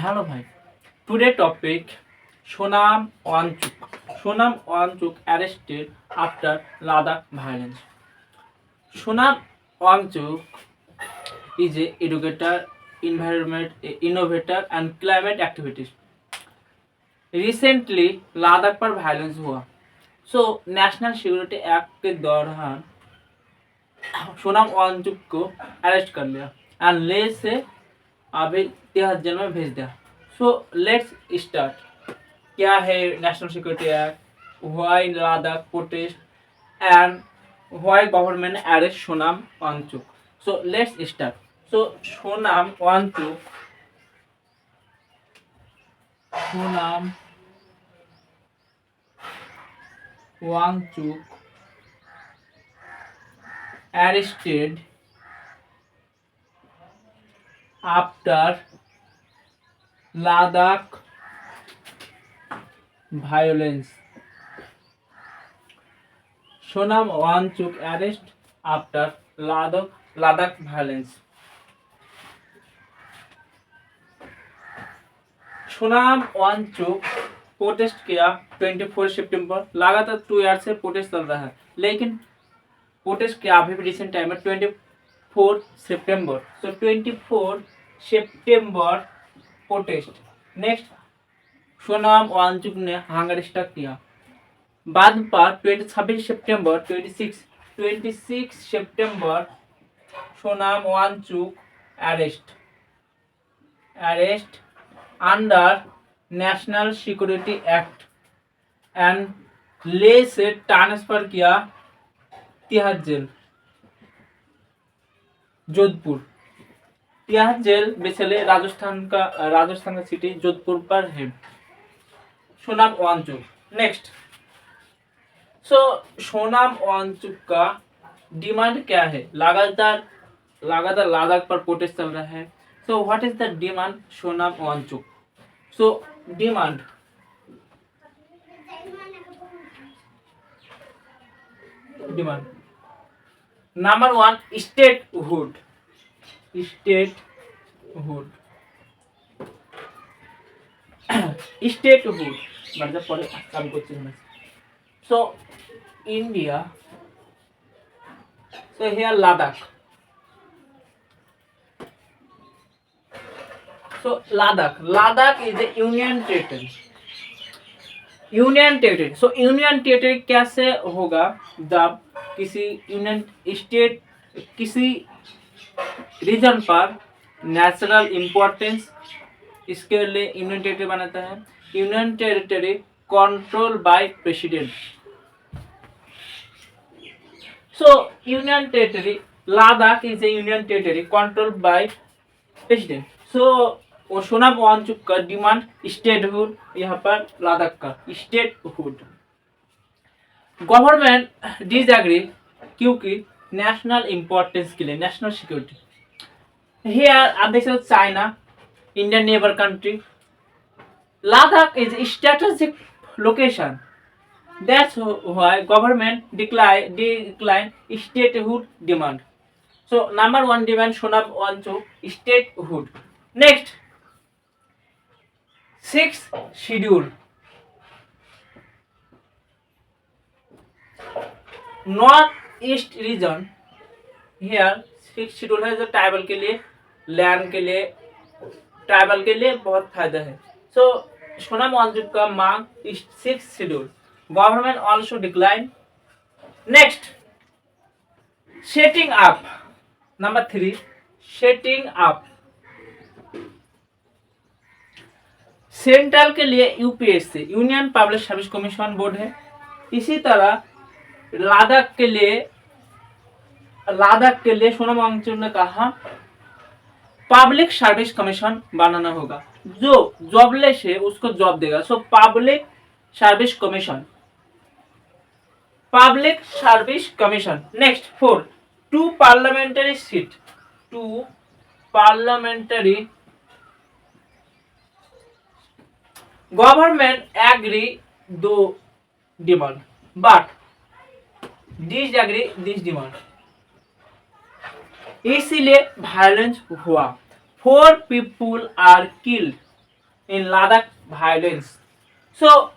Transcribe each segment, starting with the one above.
Hello, bhai. Today topic Sonam Wangchuk. Sonam Wangchuk arrested after Ladakh violence. Sonam Wangchuk is a educator, environment innovator and climate activist. Recently Ladakh पर violence हुआ national security act के दौरान सोनम वांगचुक को arrest कर लिया and Leh से अभी 13 jail में भेज दिया। Let's start. क्या है national security act, why Ladakh protest and why government arrest Sonam Wangchuk. Let's start. Sonam Wangchuk arrested after Ladakh violence. Sonam Wangchuk arrest after Ladakh violence. Sonam Wangchuk protest किया 24 सितंबर। लगातार 2 ईयर से प्रोटेस्ट चल रहा है, लेकिन प्रोटेस्ट किया अभी भी रिसेंट टाइम में 24 सितंबर। 24 सितंबर प्रोटेस्ट। नेक्स्ट सोनम वांगचुक ने हंगर स्टार्ट किया। बाद पर 26 सितंबर 26 सितंबर Sonam Wangchuk arrest under national security act and Leh से ट्रांसफर किया Tihar jail Jodhpur. Tihar jail basically Rajasthan का सिटी जोधपुर पर है। सोनम वांगचुक। नेक्स्ट सोनम वांगचुक का डिमांड क्या है? लगातार लद्दाख पर प्रोटेस्ट चल रहा है। What is the demand Sonam Wangchuk? Demand number 1 statehood. मतलब पढ़े काम को India. here Ladakh. Ladakh is a union territory. Union territory कैसे होगा जब किसी यूनियन स्टेट किसी रीजन पर नेशनल इम्पोर्टेंस इसके लिए यूनियन टेरिटरी बनाता है। Union territory control by president. Union territory Ladakh is a union territory control by president. Sonam Wangchuk का डिमांड स्टेटहुड, यहाँ पर लद्दाख का स्टेटहुड। गवर्नमेंट डिसएग्री क्योंकि नेशनल इंपॉर्टेंस के लिए, नेशनल सिक्योरिटी। हियर आप देख सकते China, Indian neighbour country. Ladakh is strategic location, that's why government decline statehood demand. Number 1 demand Sonam Wangchuk statehood. Next 6th schedule. North east region. Here 6th schedule है जो tribal के लिए, land के लिए, ट्राइबल के लिए बहुत फायदा है। सोनम वांगचुक का मांग 6th schedule. Government also decline. Next setting up. Number 3 setting up. Central के लिए UPSC, union public service commission board है। इसी तरह लद्दाख के लिए सोनम वांगचुक ने कहा पब्लिक सर्विस कमीशन बनाना होगा, जो जॉबलेस है उसको जॉब देगा। Public service commission. Next 4 2 parliamentary seat. 2 parliamentary. Government agree 2 demand but disagree this demand. इसीलिए वायलेंस हुआ। 4 people are killed in Ladakh violence. So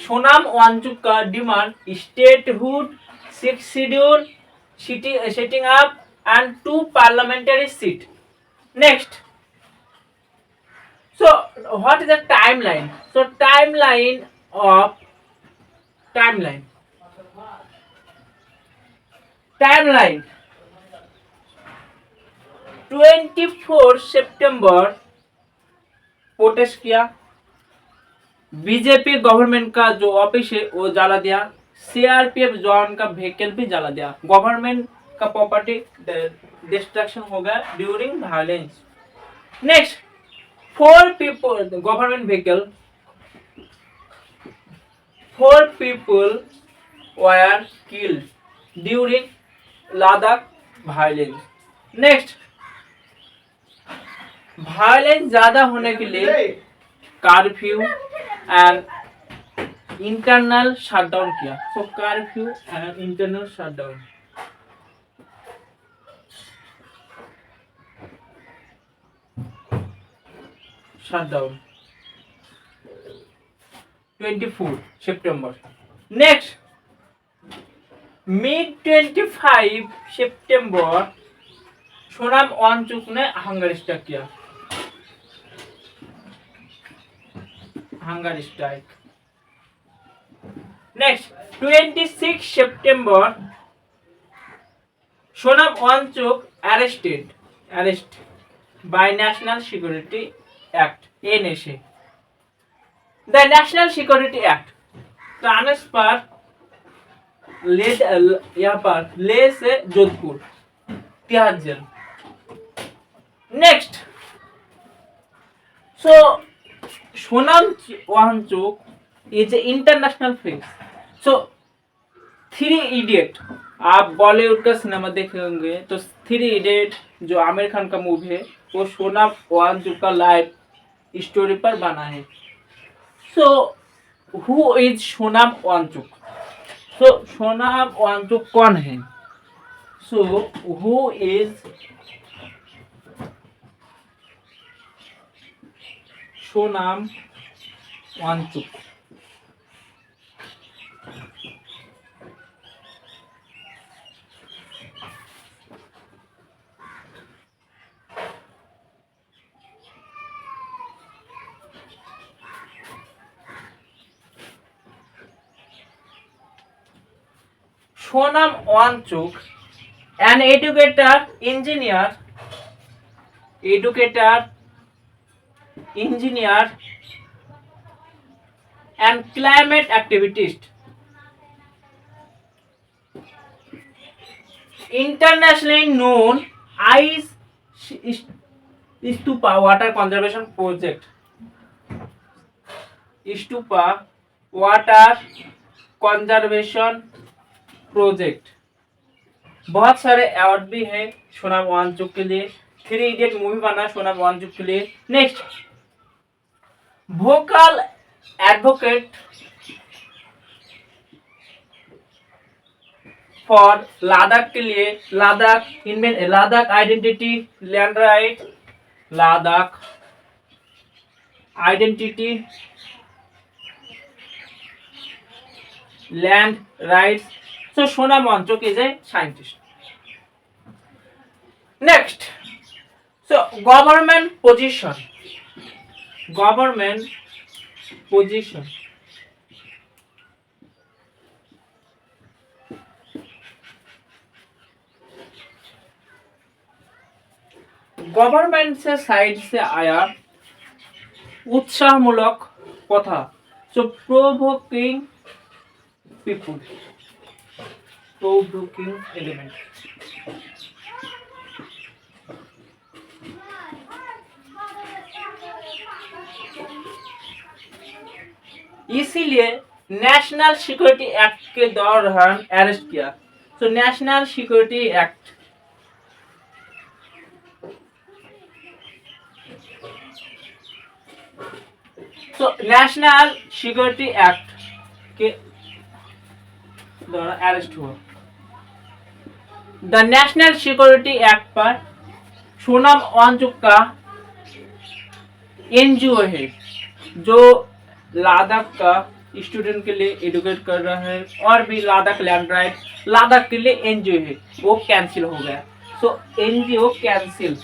Sonam Wangchuk का demand statehood, sixth schedule, setting up and 2 parliamentary seat. Next, so what is the timeline? So timeline of timeline. Timeline 24 सितंबर protest किया, BJP government का जो office है वो जला दिया, CRPF जवान का व्हीकल भी जला दिया, गवर्नमेंट का प्रॉपर्टी डिस्ट्रक्शन हो गया during violence. Next, 4 people government vehicle, 4 people were killed during Ladakh violence. Next, violence ज्यादा होने के लिए कर्फ्यू एंड इंटरनल शटडाउन किया। So curfew and internal shutdown. Shutdown 24 सितंबर। नेक्स्ट, मिड 25 सितंबर सोनाम वांगचुक ने हंगर स्ट्राइक किया, हंगर स्ट्राइक। नेक्स्ट, 26 सितंबर Sonam Wangchuk arrest by national security act, NSA. The national security act transfer यहाँ पर ले से Jodhpur Tihar jail. Next, so Sonam Wangchuk is a international face. So 3 idiot, आप Bollywood का सिनेमा देखे होंगे तो 3 इडियट जो आमिर खान का मूवी है वो सोनाम वांगचुक का लाइफ स्टोरी पर बना है। So who is Sonam Wangchuk? So Sonam Wangchuk कौन है? So who is Sonam Wangchuk? Sonam Wangchuk, an educator, engineer, and climate activist. Internationally known Ice Stupa Water Conservation Project. Stupa Water Conservation project. बहुत सारे अवार्ड भी है सोनाम वांगचुक के लिए। 3 इडियट मूवी बना सोनाम वांगचुक के लिए। Next, vocal advocate for Ladakh के लिए, Ladakh identity, land right, Ladakh identity, land rights. So Sonam Wangchuk is a scientist. Next, so government position. Government से साइड से आया उत्साहमूलक कथा। So provoking people. Provoking element. इसीलिए नेशनल सिक्योरिटी एक्ट के दौरान अरेस्ट किया। तो नेशनल सिक्योरिटी एक्ट के द्वारा अरेस्ट हुआ। द नेशनल सिक्योरिटी एक्ट पर सोनाम वांगचुक का एनजीओ है, जो लद्दाख का स्टूडेंट के लिए एडुकेट कर रहा है, और भी लद्दाख लैंड राइट लद्दाख के लिए एनजीओ है वो कैंसिल हो गया। So NGO cancel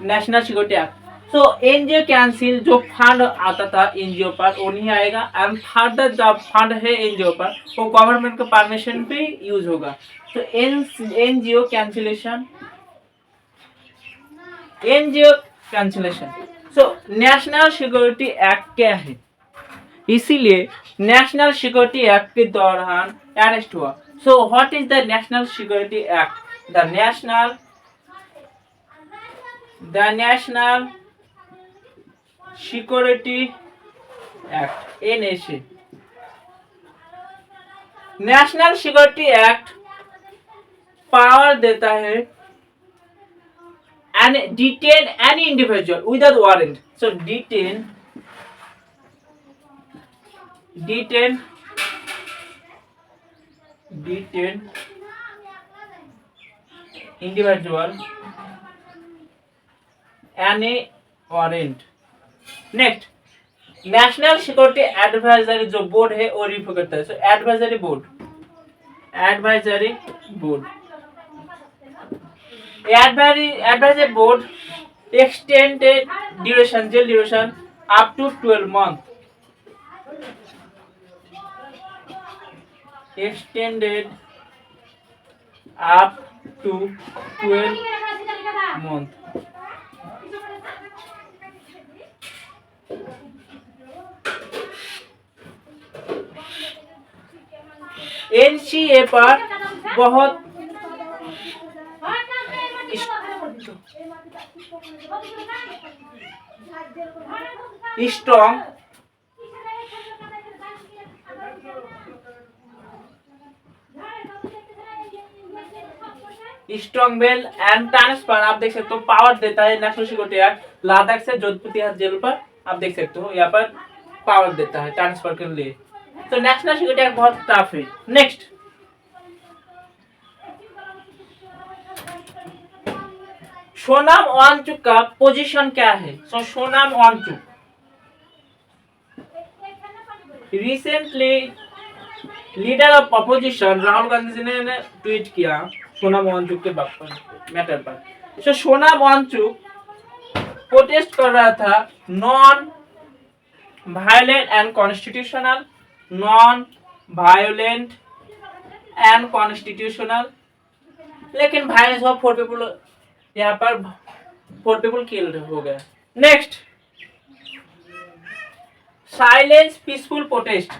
national security act. So NGO cancel, जो फंड आता था एनजीओ पर वो नहीं आएगा, एंड फर्दर जब फंड है एनजीओ पर वो गवर्नमेंट के परमिशन पे यूज होगा। तो NGO cancellation, NGO cancellation. So national security act क्या है, इसीलिए नेशनल सिक्योरिटी एक्ट के दौरान अरेस्ट हुआ। So what is the national security act? The national security act, NSA. National security act power देता है and detain any individual without warrant. So detain individual any warrant. Next, national security advisory जो board है वो review करता है। So advisory board advisory board extended duration, jail duration up to 12 months. Extended up to 12 months. NCA पर बहुत strong bell and transfer, आप देख सकते हो पावर देता है नेशनल सिक्योरिटी एक्ट लद्दाख से जोधपुर जेल पर, आप देख सकते हो यहाँ पर पावर देता है ट्रांसफर के लिए। तो नेशनल सिक्योरिटी एक्ट बहुत टफ है। नेक्स्ट, सोनाम वांगचुक का पोजीशन क्या है? So Sonam Wangchuk recently leader of opposition Rahul Gandhi ji ने ट्वीट किया सोनाम वांगचुक के मैटर पर। सो सोनाम वांगचुक प्रोटेस्ट कर रहा था नॉन वायलेंट एंड कॉन्स्टिट्यूशनल, लेकिन वायलेंस हुआ, 4 पीपल यहाँ पर 4 पीपल किल्ड हो गए। Next, silence peaceful protest.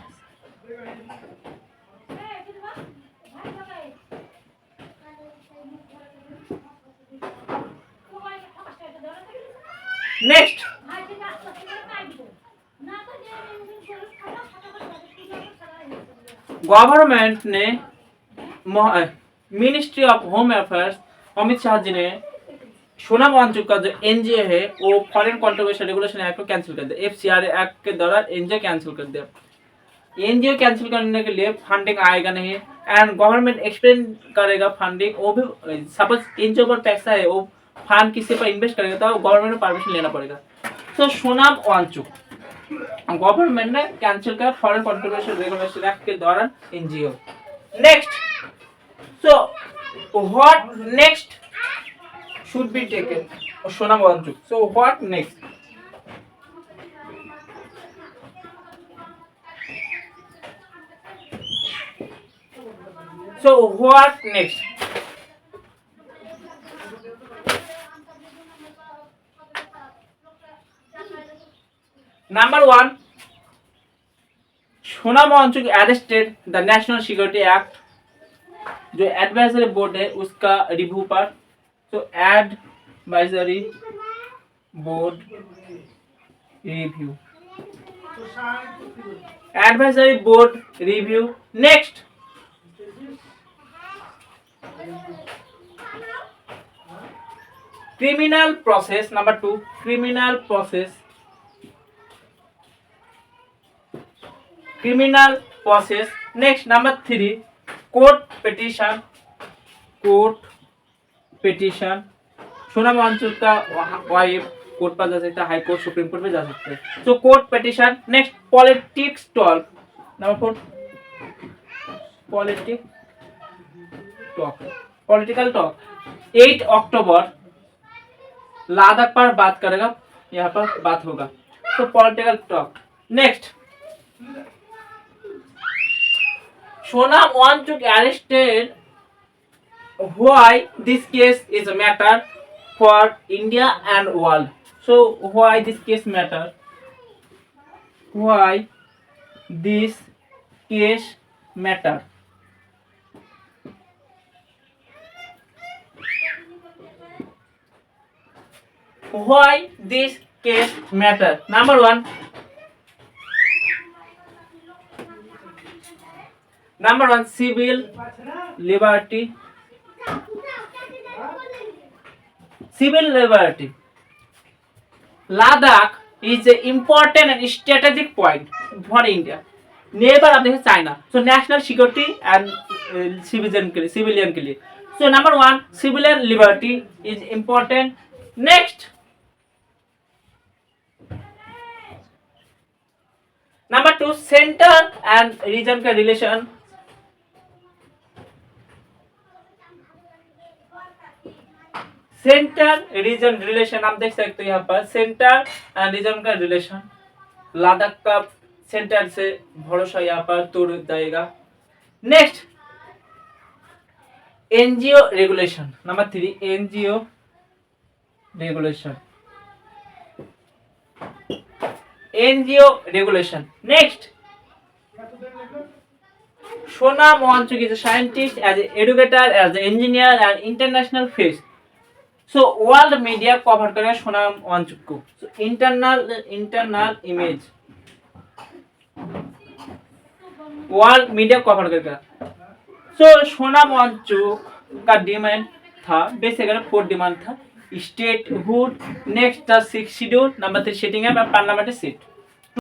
Next, government ने ministry of home affairs Amit Shah ji ने सोनाम वांगचुक का जो एनजीओ है वो फॉरेन कंट्रीब्यूशन रेगुलेशन एक्ट को कैंसिल कर दिया। एफसीआर एक्ट के दौरान एनजीओ कैंसिल कर दिया। एनजीओ कैंसिल करने के लिए फंडिंग आएगा नहीं, एंड गवर्नमेंट एक्सप्लेन करेगा फंडिंग, वो भी सपोज एनजीओ पर पैसा है वो फंड किसी पर इन्वेस्ट करेगा तो गवर्नमेंट को परमिशन लेना पड़ेगा। तो सोनाम वांगचुक गवर्नमेंट ने कैंसिल कर फॉरेन कंट्रीब्यूशन रेगुलेशन एक्ट के दौरान NGO. Next, so what next should be taken? Sonam Wangchuk. So what next? So what next? Number 1, Sonam Wangchuk arrested the National Security Act, जो advisory board है उसका review पर। तो advisory board review. Next, criminal process. Number 2, criminal process. Next, number 3, court petition. Sonam Wangchuk का wife court पर जा सकता है, हाई कोर्ट सुप्रीम कोर्ट पे जा सकते हैं। तो court petition. Next politics talk, number 4 politics talk, political talk 8 अक्टूबर लद्दाख पर बात करेगा, यहाँ पर बात होगा। तो political talk. Next Sonam Wangchuk arrested, why this case is a matter for India and world? So why this case matter? Why this case matter? Why this case matter? Number 1, civil liberty. Civil liberty. Ladakh is an important and strategic point for India. Neighbor of the China. So national security and civilian के लिए. So number 1, civilian liberty is important. Next, number 2, center and region का relation. Centre region relation आप देख सकते हो यहाँ पर, centre and region का रिलेशन। लद्दाख का सेंटर से भरोसा यहाँ पर तोड़ जाएगा। Next NGO regulation, number 3 NGO regulation, NGO regulation. Next Sonam Wangchuk is a scientist, as an educator, as an engineer and international face. So world media cover करेगा सोनम वांगचुक को। So internal image world media cover करेगा। So Sonam Wangchuk का demand था basically 4 demand था। Statehood, next the 6th schedule, number 3 setting up parliamentary seat.